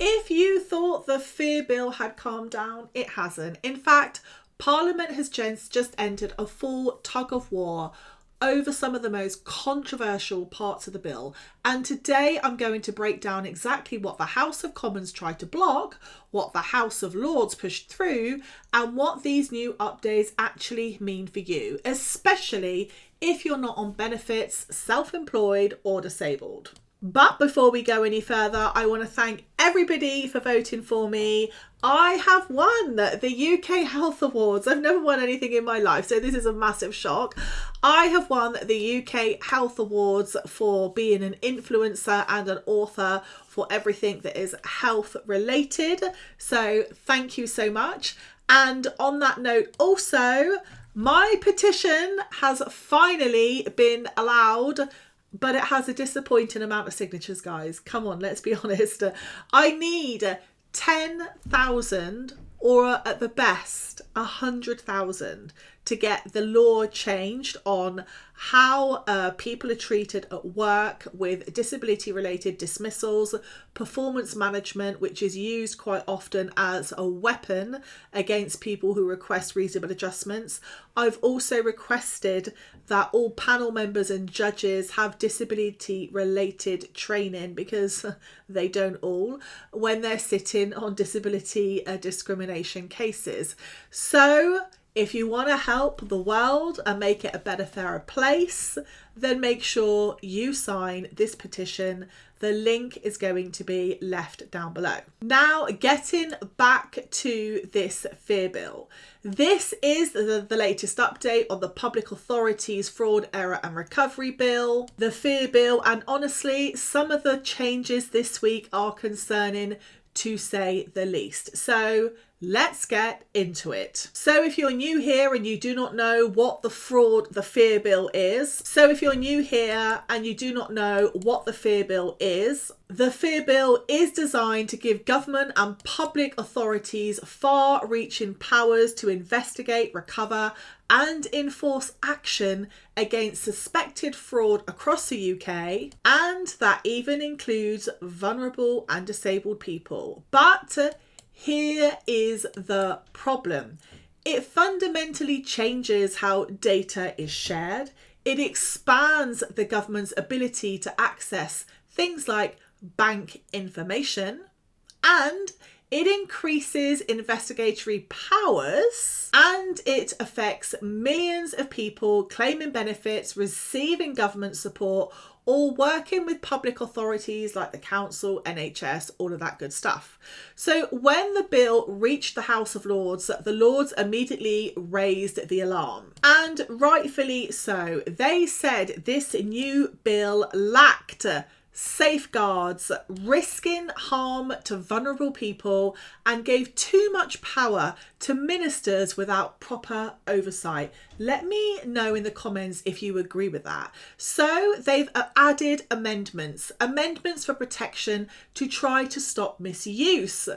If you thought the fear bill had calmed down, it hasn't. In fact, Parliament has just entered a full tug of war over some of the most controversial parts of the bill. And today I'm going to break down exactly what the House of Commons tried to block, what the House of Lords pushed through, and what these new updates actually mean for you, especially if you're not on benefits, self-employed or disabled. But before we go any further, I want to thank everybody for voting for me. I have won the UK Health Awards. I've never won anything in my life, so this is a massive shock. I have won the UK Health Awards for being an influencer and an author for everything that is health related. So thank you so much. And on that note, also, my petition has finally been allowed, but it has a disappointing amount of signatures, guys. Come on, let's be honest. I need 10,000 or at the best 100,000 to get the law changed on how people are treated at work with disability related dismissals, performance management, which is used quite often as a weapon against people who request reasonable adjustments. I've also requested that all panel members and judges have disability related training, because they don't all, when they're sitting on disability discrimination cases. So if you want to help the world and make it a better, fairer place, then make sure you sign this petition. The link is going to be left down below. Now, getting back to this fear bill. This is the latest update on the Public Authorities Fraud, Error and Recovery Bill, the fear bill, and honestly, some of the changes this week are concerning, to say the least. So let's get into it. So if you're new here and you do not know what the fear bill is, the fear bill is designed to give government and public authorities far-reaching powers to investigate, recover and enforce action against suspected fraud across the UK, and that even includes vulnerable and disabled people. But here is the problem. It fundamentally changes how data is shared. It expands the government's ability to access things like bank information, and it increases investigatory powers, and it affects millions of people claiming benefits, receiving government support, or working with public authorities like the council, NHS, all of that good stuff. So when the bill reached the House of Lords, the Lords immediately raised the alarm, and rightfully so. They said this new bill lacked safeguards, risking harm to vulnerable people, and gave too much power to ministers without proper oversight. Let me know in the comments if you agree with that. So they've added amendments for protection to try to stop misuse.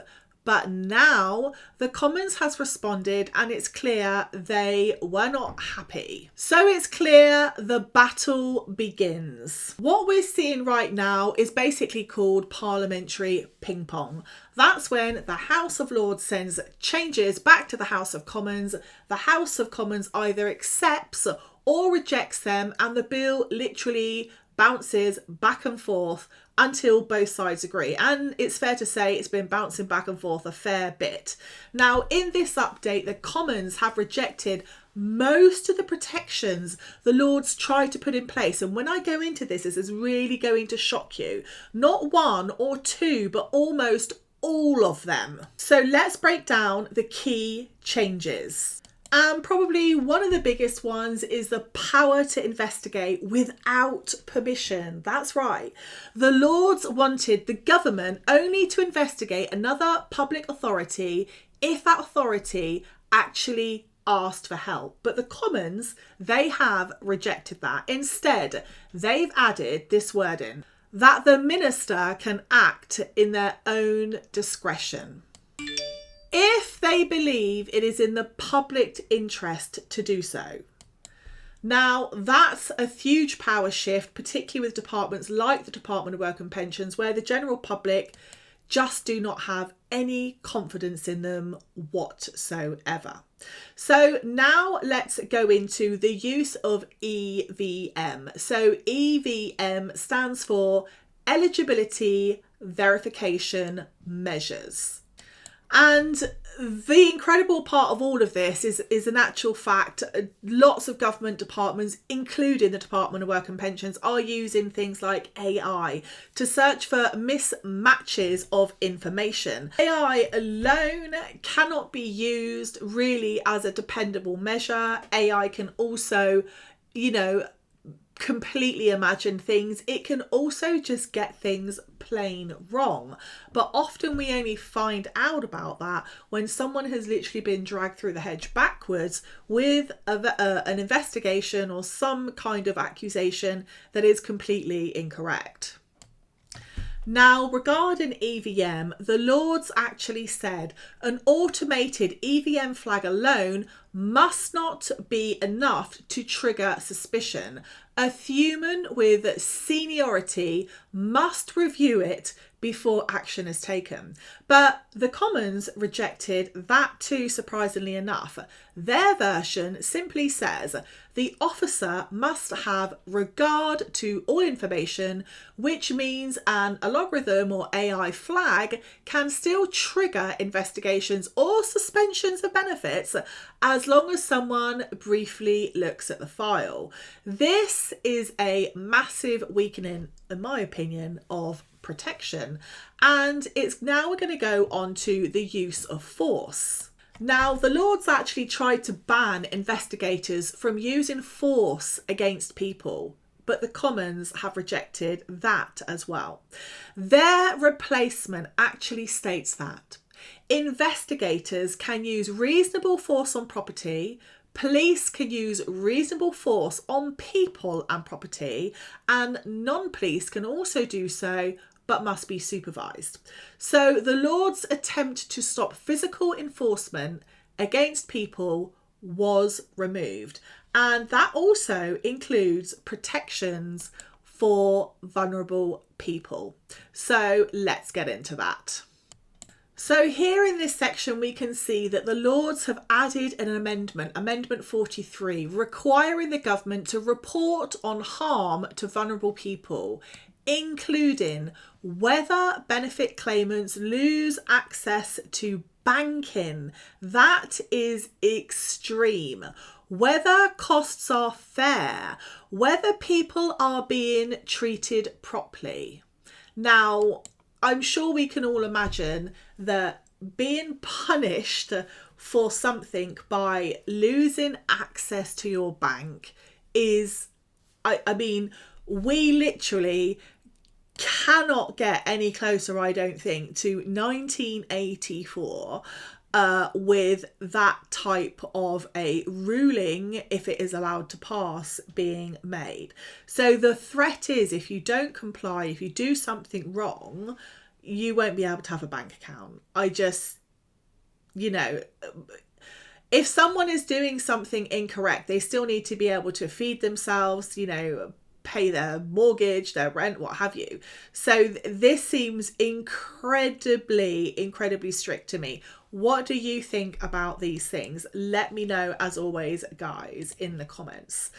But now the Commons has responded, and it's clear they were not happy. So it's clear the battle begins. What we're seeing right now is basically called parliamentary ping pong. That's when the House of Lords sends changes back to the House of Commons. The House of Commons either accepts or rejects them, and the bill literally bounces back and forth until both sides agree. And it's fair to say it's been bouncing back and forth a fair bit. Now, in this update, the Commons have rejected most of the protections the Lords tried to put in place. And when I go into this is really going to shock you. Not one or two, but almost all of them. So let's break down the key changes. And probably one of the biggest ones is the power to investigate without permission. That's right. The Lords wanted the government only to investigate another public authority if that authority actually asked for help. But the Commons, they have rejected that. Instead, they've added this wording, that the minister can act in their own discretion if they believe it is in the public interest to do so. Now, that's a huge power shift, particularly with departments like the Department of Work and Pensions, where the general public just do not have any confidence in them whatsoever. So now let's go into the use of EVM. So EVM stands for eligibility verification measures. And the incredible part of all of this is in actual fact, lots of government departments, including the Department of Work and Pensions, are using things like AI to search for mismatches of information. AI alone cannot be used really as a dependable measure. AI can also, completely imagine things. It can also just get things plain wrong. But often we only find out about that when someone has literally been dragged through the hedge backwards with an investigation or some kind of accusation that is completely incorrect. Now, regarding EVM, the Lords actually said an automated EVM flag alone must not be enough to trigger suspicion. A human with seniority must review it before action is taken. But the Commons rejected that too, surprisingly enough. Their version simply says the officer must have regard to all information, which means an algorithm or AI flag can still trigger investigations or suspensions of benefits as long as someone briefly looks at the file. This is a massive weakening, in my opinion, of protection. And it's now we're going to go on to the use of force. Now, the Lords actually tried to ban investigators from using force against people, but the Commons have rejected that as well. Their replacement actually states that investigators can use reasonable force on property, police can use reasonable force on people and property, and non-police can also do so but must be supervised. So the Lords' attempt to stop physical enforcement against people was removed, and that also includes protections for vulnerable people. So let's get into that. So here in this section, we can see that the Lords have added an amendment, Amendment 43, requiring the government to report on harm to vulnerable people, including whether benefit claimants lose access to banking. That is extreme. Whether costs are fair, whether people are being treated properly. Now, I'm sure we can all imagine that being punished for something by losing access to your bank is, I mean, we literally cannot get any closer, I don't think, to 1984 with that type of a ruling, if it is allowed to pass, being made. So the threat is, if you don't comply, if you do something wrong, you won't be able to have a bank account. If someone is doing something incorrect, they still need to be able to feed themselves, pay their mortgage, their rent, what have you. So this seems incredibly strict to me. What do you think about these things? Let me know, as always, guys, in the comments.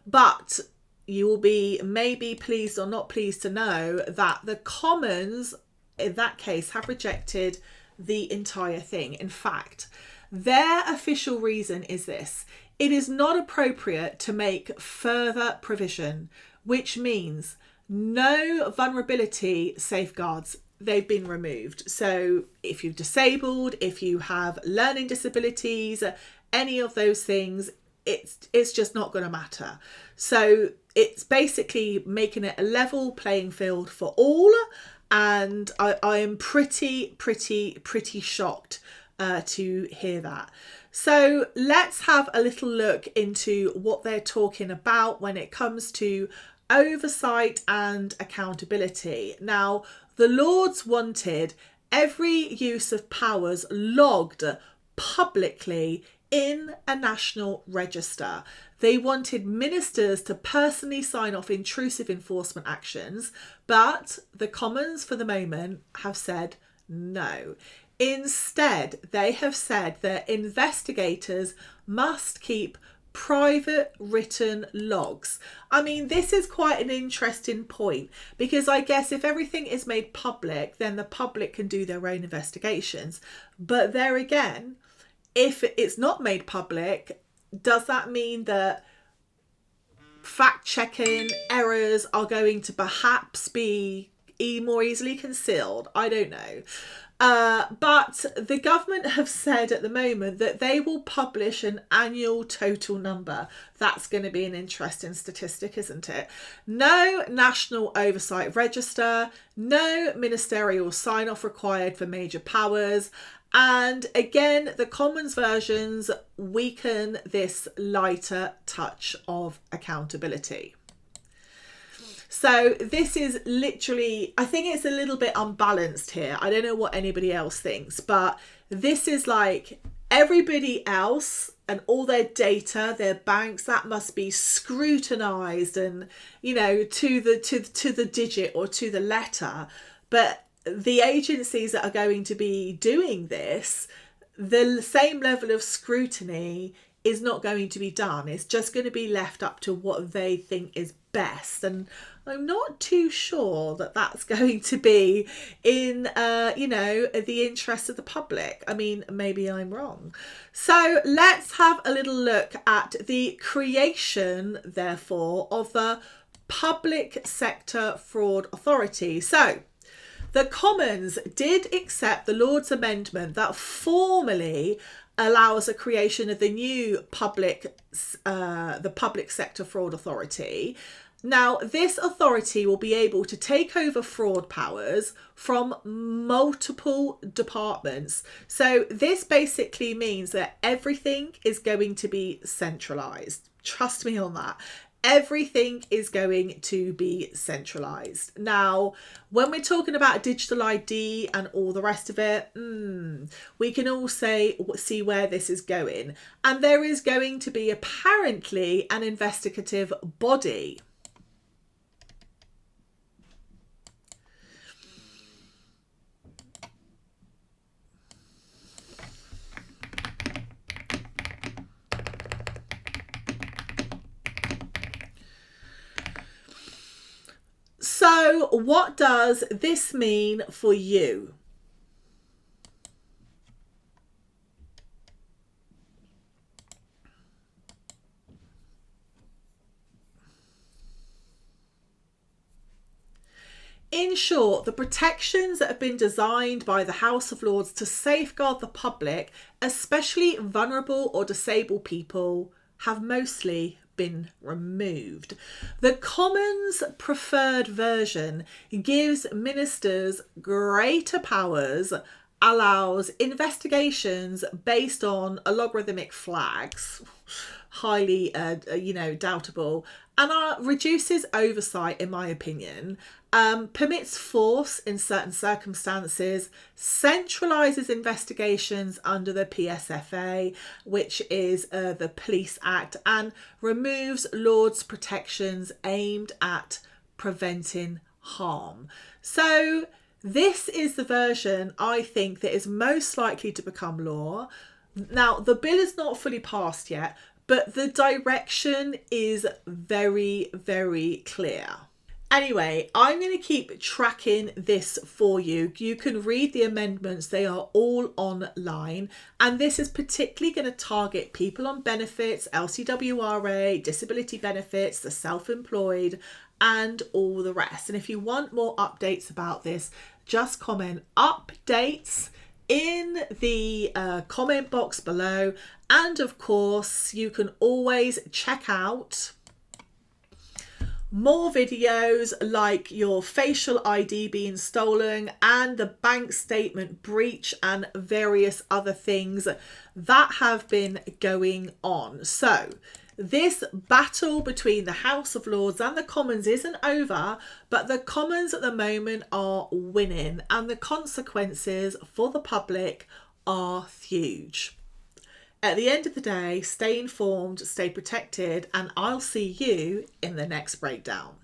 But you will be maybe pleased or not pleased to know that the Commons, in that case, have rejected the entire thing. In fact, their official reason is this: it is not appropriate to make further provision, which means no vulnerability safeguards. They've been removed. So if you're disabled, if you have learning disabilities, any of those things, it's just not going to matter. So it's basically making it a level playing field for all. And I am pretty shocked to hear that. So let's have a little look into what they're talking about when it comes to oversight and accountability. Now, the Lords wanted every use of powers logged publicly in a national register. They wanted ministers to personally sign off intrusive enforcement actions, but the Commons, for the moment, have said No. Instead, they have said that investigators must keep private written logs. I mean, this is quite an interesting point, because I guess if everything is made public, then the public can do their own investigations. But there again, if it's not made public, does that mean that fact checking errors are going to perhaps be more easily concealed? I don't know. But the government have said at the moment that they will publish an annual total number. That's going to be an interesting statistic, isn't it? No national oversight register, no ministerial sign-off required for major powers. And again, the Commons versions weaken this lighter touch of accountability. So this is literally, I think it's a little bit unbalanced here. I don't know what anybody else thinks, but this is like everybody else and all their data, their banks, that must be scrutinized and, you know, to the digit or to the letter. But the agencies that are going to be doing this, the same level of scrutiny is not going to be done. It's just going to be left up to what they think is best. And I'm not too sure that that's going to be in, the interest of the public. I mean, maybe I'm wrong. So let's have a little look at the creation, therefore, of the Public Sector Fraud Authority. So the Commons did accept the Lords' amendment that formally allows the creation of the new Public Sector Fraud Authority. Now, this authority will be able to take over fraud powers from multiple departments. So this basically means that everything is going to be centralised. Trust me on that. Everything is going to be centralised. Now, when we're talking about digital ID and all the rest of it, we can all see where this is going. And there is going to be apparently an investigative body. So what does this mean for you? In short, the protections that have been designed by the House of Lords to safeguard the public, especially vulnerable or disabled people, have mostly been removed. The Commons preferred version gives ministers greater powers, allows investigations based on logarithmic flags, highly doubtable, and reduces oversight, in my opinion, permits force in certain circumstances, centralises investigations under the PSFA, which is the Police Act, and removes Lords' protections aimed at preventing harm. So this is the version I think that is most likely to become law. Now, the bill is not fully passed yet, but the direction is very, very clear. Anyway, I'm going to keep tracking this for you. You can read the amendments. They are all online. And this is particularly going to target people on benefits, LCWRA, disability benefits, the self-employed, and all the rest. And if you want more updates about this, just comment updates in the comment box below. And of course, you can always check out more videos like your facial ID being stolen and the bank statement breach and various other things that have been going on. So this battle between the House of Lords and the Commons isn't over, but the Commons at the moment are winning and the consequences for the public are huge. At the end of the day, stay informed, stay protected, and I'll see you in the next breakdown.